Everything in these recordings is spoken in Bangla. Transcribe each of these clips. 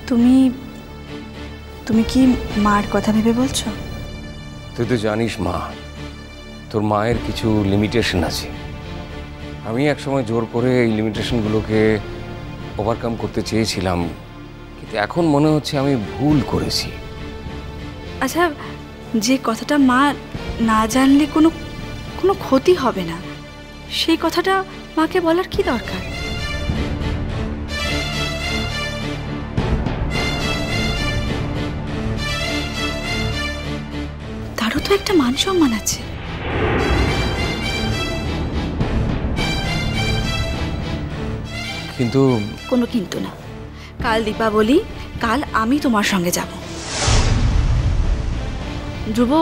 তুমি তুমি কি মার কথা ভেবে বলছো? তুই তো জানিস মা, তোর মায়ের কিছু লিমিটেশন আছে। আমি একসময় জোর করে এই লিমিটেশনগুলোকে ওভারকাম করতে চেয়েছিলাম, কিন্তু এখন মনে হচ্ছে আমি ভুল করেছি। আচ্ছা, যে কথাটা মা না জানলে কোনো কোনো ক্ষতি হবে না, সেই কথাটা মাকে বলার কি দরকার? তারও তো একটা মান সম্মান আছে। কিন্তু কোনো কিন্তু না। কাল দীপাবলি, কাল আমি তোমার সঙ্গে যাব। ধ্রুব,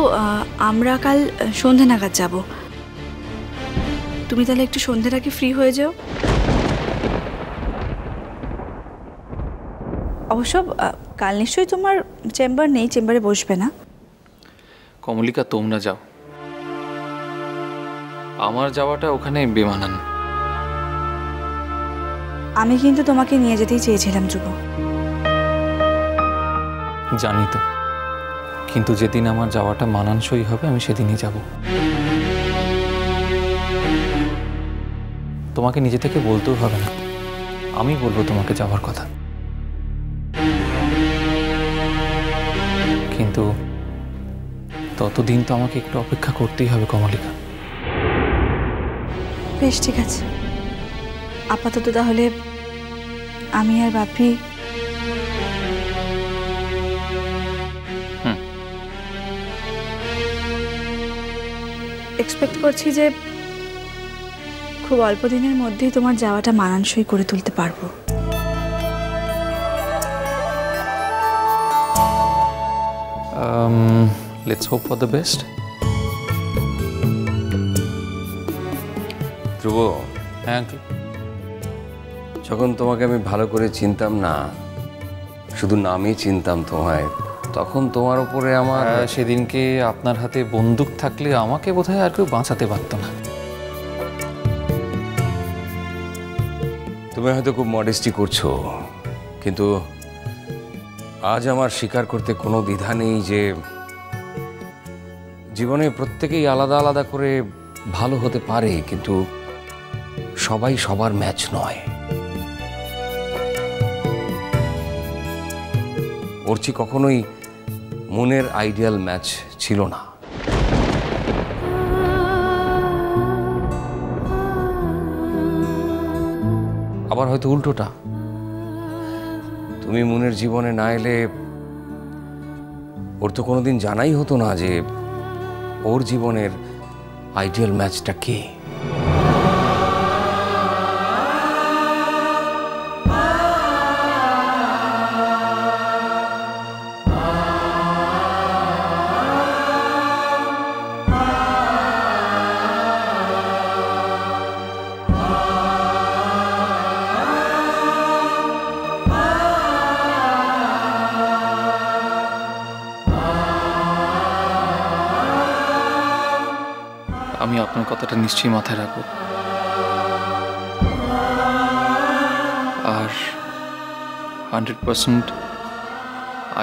আমরা কাল সন্ধে নাগাদ যাব। তুমি তাহলে একটু সন্ধ্যের আগে ফ্রি হয়ে যাও। অবশ্য কাল নিশ্চয়ই তোমার চেম্বার নেই, চেম্বারে বসবে না। কমলিকা, তোমরা যাও, আমার যাওয়াটা ওখানে বেমানান। আমি কিন্তু তোমাকে নিয়ে যেতেই চেয়েছিলাম ধ্রুব। জানি তো, কিন্তু যেদিন আমার যাওয়াটা মানানসই হবে আমি সেদিনই যাব। তোমাকে নিজে থেকে বলতেও হবে না, আমি বলবো তোমাকে যাওয়ার কথা। কিন্তু ততদিন তো আমাকে একটু অপেক্ষা করতেই হবে কমলিকা। বেশ, ঠিক আছে। আপাতত তাহলে আমি আর বাপি এক্সপেক্ট করছি যে খুব অল্প দিনের মধ্যেই তোমার যাওয়াটা মানানসই করে তুলতে পারবো। Let's hope for the best. Dhruv, হ্যাঁ আঙ্কেল। যখন তোমাকে আমি ভালো করে চিনতাম না, শুধু নামই চিনতাম তোমায়, তখন তোমার উপরে আমার সেদিনকে আপনার হাতে বন্দুক থাকলে আমাকে বোধহয় আর কেউ বাঁচাতে পারত না। তুমি হয়তো খুব মডেস্টি করছো, কিন্তু আজ আমার স্বীকার করতে কোনো দ্বিধা নেই যে জীবনে প্রত্যেকেই আলাদা আলাদা করে ভালো হতে পারে, কিন্তু সবাই সবার ম্যাচ নয়। অর্চি কখনোই মনের আইডিয়াল ম্যাচ ছিল না। আবার হয়তো উল্টোটা, তুমি মনের জীবনে না এলে ওর তো কোনোদিন জানাই হতো না যে ওর জীবনের আইডিয়াল ম্যাচটা কে। আমি আপনার কথাটা নিশ্চয়ই মাথায় রাখবো, আর 100%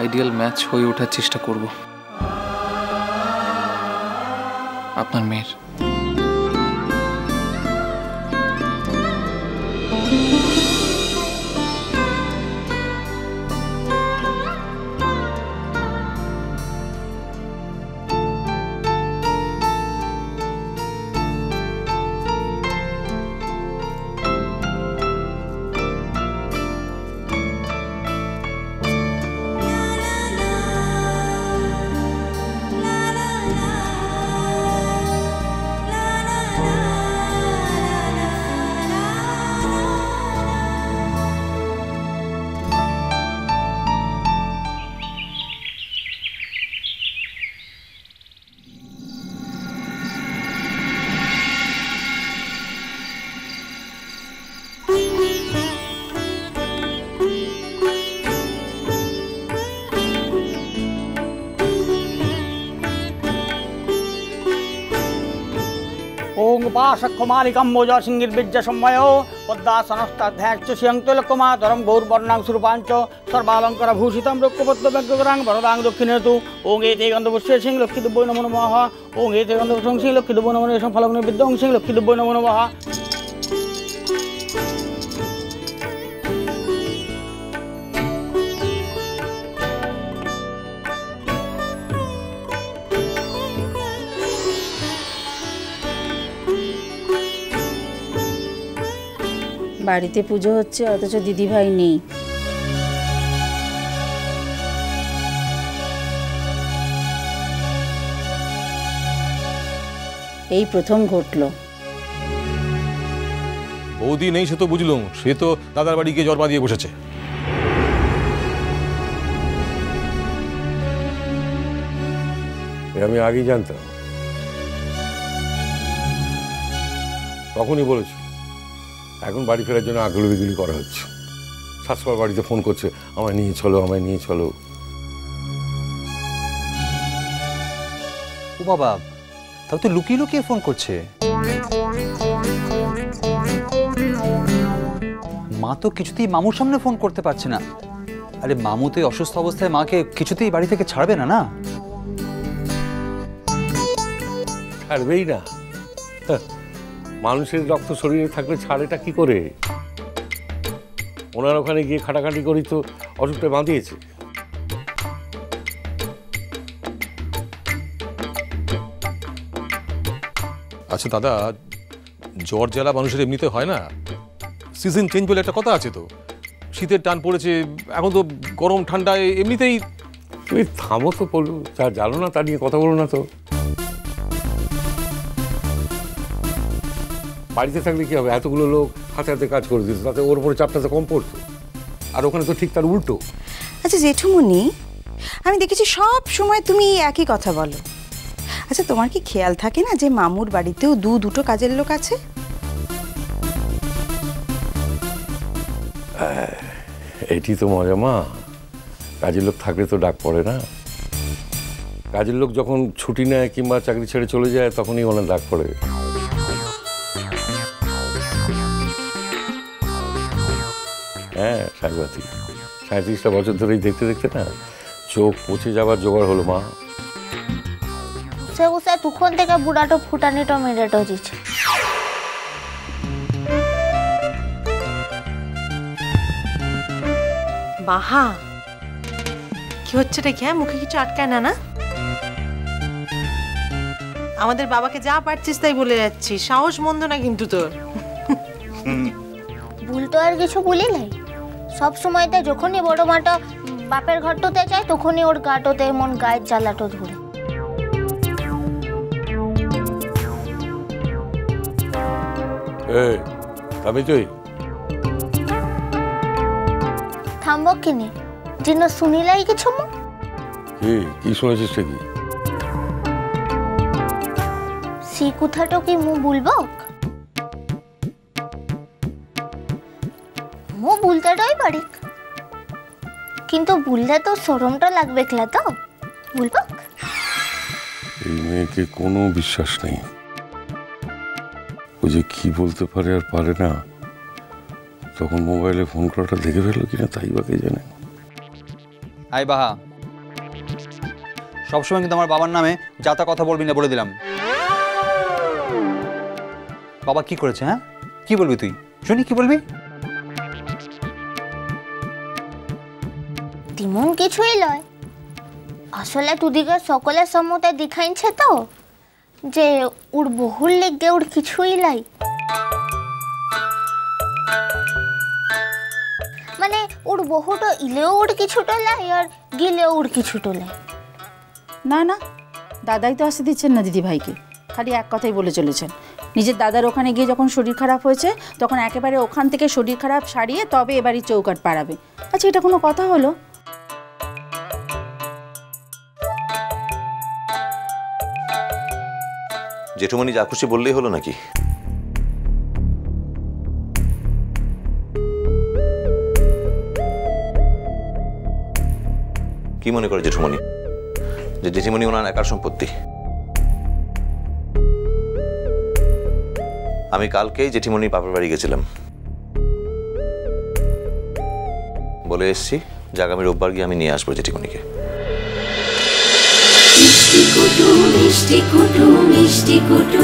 আইডিয়াল ম্যাচ হয়ে ওঠার চেষ্টা করব আপনার মেয়ের। ওং উপাসক্ষমালিকম মোজসিংহির্বীর্য সম্ময় পদ্মাসনস্তাধ্যাশ্চ শ্রিয়ংতুলকুমাতরম গৌরবর্ণাং সুরূপাঞ্চ সর্বালঙ্কারভূষিতম রুক্কপদ্মব্যগ্রং বরদাং দক্ষিণেতু ওং এতে গন্ধপুষ্যে সিং লক্ষ্মীদুব্বৈ নমো নমঃ ওং এতে গন্ধপুষ্যং সিং লক্ষ্মীদুব্বৈ নমো নমঃ ফলগ্ন বিদ্যং সিং লক্ষ্মীদুব্বৈ নমো নমঃ। বাড়িতে পুজো হচ্ছে অথচ দিদিভাই নেই। এই প্রথম ঘটলো। বৌদি নেই সে তো বুঝলুম, সে তো দাদার বাড়ি গিয়ে জরবা দিয়ে বসেছে। আমি আগেই জানতাম, তখনই বলেছি। এখন বাড়ি ফেরার জন্য আগুলি বিগুলি করা হচ্ছে। শাশুড়ার বাড়িতে ফোন করছে, আমায় নিয়ে চলো, আমায় নিয়ে চলো। ও বাবা, তাও তো লুকিয়ে লুকিয়ে ফোন করছে। মা তো কিছুতেই মামুর সামনে ফোন করতে পারছে না। আরে মামু তো অসুস্থ অবস্থায় মাকে কিছুতেই বাড়ি থেকে ছাড়বে না। না ছাড়বেই না। মানুষের রক্ত শরীরে থাকলে ছাড়েটা কি করে? ওনার ওখানে গিয়ে খাটাখাটি করি তো অসুখটা বাঁধিয়েছে। আচ্ছা দাদা, জ্বর জ্বালা মানুষের এমনিতে হয় না? সিজন চেঞ্জ বলে একটা কথা আছে তো। শীতের টান পড়েছে, এখন তো গরম ঠান্ডায় এমনিতেই। তুমি থামো তো, বলো যা জানো না তা নিয়ে কথা বলো না তো। বাড়িতে থাকলে কি হবে, এতগুলো লোক হাতে হাতে কাজ করে দিত, তাতে ওর উপরে চাপটা তো কম পড়তো। আর ওখানে তো ঠিক তার উল্টো। আচ্ছা জেঠুমনি, আমি দেখেছি সব সময় তুমি একই কথা বলো। আচ্ছা তোমার কি খেয়াল থাকে না যে মামুর বাড়িতেও দুটো কাজের লোক আছে? এটি তো মজা মা, কাজের লোক থাকলে তো ডাক পড়ে না। কাজের লোক যখন ছুটি নেয় কিংবা চাকরি ছেড়ে চলে যায় তখনই ওনার ডাক পড়ে। হ্যাঁ সাইবাতি, 37টা বছর ধরেই দেখতে দেখতে না চোখ পচে যাবার জোগাড় হলো মা। সে উসে তখন থেকে বুড়াটো ফুটানিটো মেরেটো দিচ্ছে। বাহা, কি হচ্ছে রে? কি মুখে কিছু আটকায় না? না, আমাদের বাবাকে যা পারছিস তাই বলে যাচ্ছিস, সাহস মন্দ না কিন্তু তোর। ভুল তো আর কিছু বলি নাই। সব সময়তে যখনই বড় মাটা বাপের ঘরটোতে যায় তখনই ওর গাটোতে এমন গায়ের জ্বালাটো ধরে। থামব কিনে যেন শুনিলাই কিছু। কি শুনেছিস কি? সেই কথাটা কি মু বলবো? মু বলতেটাই পারি, কিন্তু বললে তো শরমটা লাগবে ক্লা, তো বলবো। এই মেয়েকে কোনো বিশ্বাস নেই। ও যে কি বলতে পারে আর পারে না, তখন মোবাইলে ফোন করাটা দেখে ফেললো কিনা তাই বা কে জানে। আই বাহা, সবসময় কিন্তু আমার বাবার নামে যা তা কথা বলবি না, বলে দিলাম। বাবা কি করেছে? হ্যাঁ কি বলবি তুই? শুনি কি বলবি? তেমন কিছুই লয়। আসলে তুদিকে সকলের সম্মতে দেখাইছে তো যে ওর বহুর লেগে ওর কিছুই লাই। মানে ওর বহুটা ইলেও ওর কিছুটা লাই আর গিলেও ওর কিছুটা লাই। না না, দাদাই তো আসতে দিচ্ছেন না দিদিভাইকে, খালি এক কথাই বলে চলেছেন। নিজের দাদার ওখানে গিয়ে যখন শরীর খারাপ হয়েছে তখন একেবারে ওখান থেকে শরীর খারাপ সারিয়ে তবে এবারই চৌকাট পাড়াবে। আচ্ছা এটা কোনো কথা হলো? জেঠুমনি যা খুশি বললেই হলো নাকি? কি মনে করে জেঠুমনি যে জেঠিমনি ওনার একার সম্পত্তি? আমি কালকেই জেঠিমণির বাপের বাড়ি গেছিলাম, বলে এসছি যে আগামী রোববার গিয়ে আমি নিয়ে আসবো জেঠিমণিকে। মিষ্টি কুটু মিষ্টি কুটু মিষ্টি কুটু